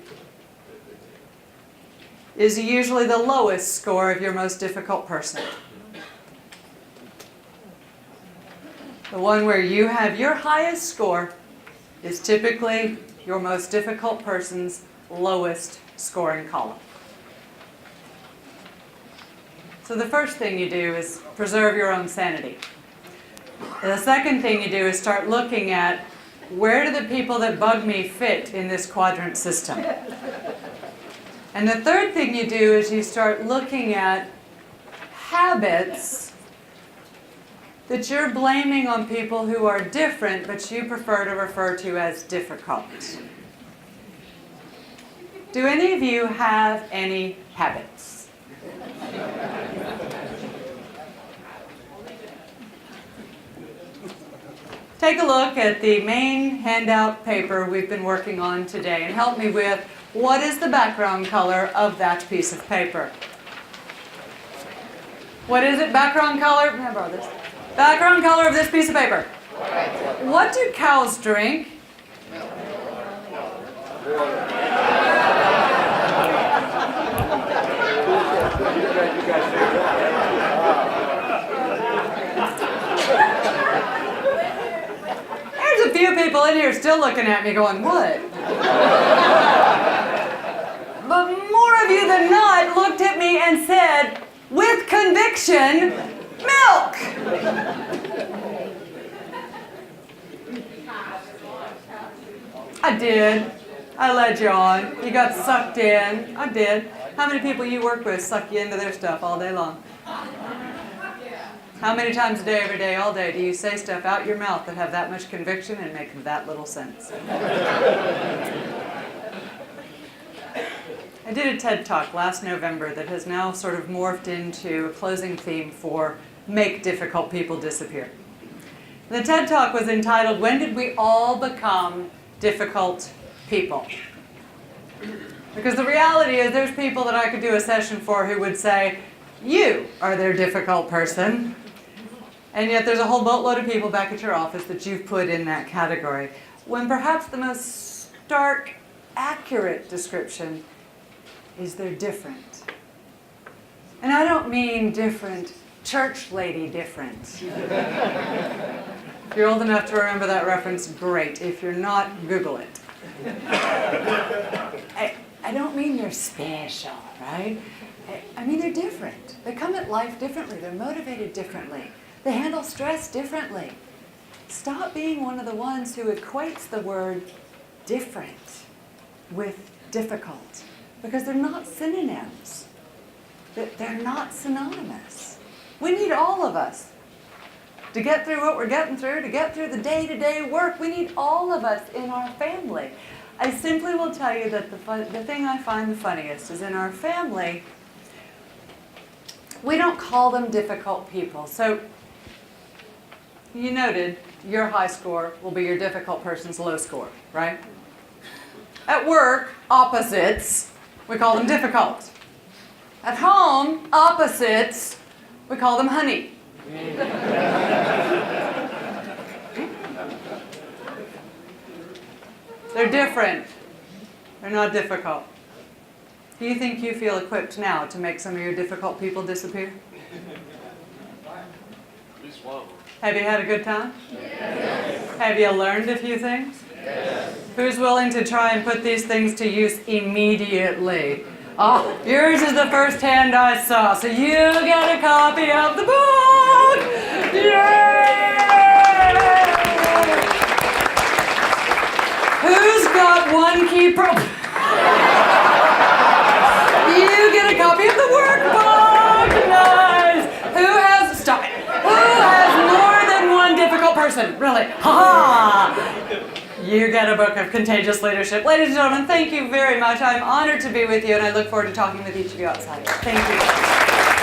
is usually the lowest score of your most difficult person. The one where you have your highest score is typically your most difficult person's lowest scoring column. So the first thing you do is preserve your own sanity. The second thing you do is start looking at where do the people that bug me fit in this quadrant system. And the third thing you do is you start looking at habits that you're blaming on people who are different, but you prefer to refer to as difficult. Do any of you have any habits? Take a look at the main handout paper we've been working on today and help me with what is the background color of that piece of paper. What is it? Background color? Can I borrow this? Background color of this piece of paper. What do cows drink? There's a few people in here still looking at me going, what? But more of you than not looked at me and said, with conviction, milk! I did. I led you on. You got sucked in. I did. How many people you work with suck you into their stuff all day long? How many times a day, every day, all day do you say stuff out your mouth that have that much conviction and make that little sense? I did a TED Talk last November that has now sort of morphed into a closing theme for Make Difficult People Disappear. The TED Talk was entitled, When Did We All Become Difficult People? Because the reality is there's people that I could do a session for who would say, you are their difficult person. And yet there's a whole boatload of people back at your office that you've put in that category. When perhaps the most stark, accurate description is they're different. And I don't mean different, church lady different. If you're old enough to remember that reference, great. If you're not, Google it. I don't mean they're special, right? I mean they're different. They come at life differently. They're motivated differently. They handle stress differently. Stop being one of the ones who equates the word different with difficult, because they're not synonyms. They're not synonymous. We need all of us to get through what we're getting through, to get through the day-to-day work. We need all of us in our family. I simply will tell you that the thing I find the funniest is in our family, we don't call them difficult people. So you noted your high score will be your difficult person's low score, right? At work, opposites, we call them difficult. At home, opposites, we call them honey. They're different. They're not difficult. Do you think you feel equipped now to make some of your difficult people disappear? At least one. Have you had a good time? Yes. Have you learned a few things? Yes. Who's willing to try and put these things to use immediately? Oh, yours is the first hand I saw, so you get a copy of the book! Yay! Who's got one key You get a copy of the workbook! Nice! Stop it! Who has more than one difficult person? Really? Ha-ha! You get a book of contagious leadership. Ladies and gentlemen, thank you very much. I'm honored to be with you, and I look forward to talking with each of you outside. Thank you.